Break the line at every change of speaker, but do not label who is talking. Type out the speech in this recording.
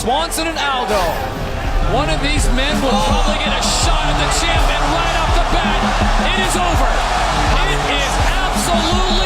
Swanson and Aldo. One of these men will probably get a shot at the champion right off the bat. It is over. It is absolutely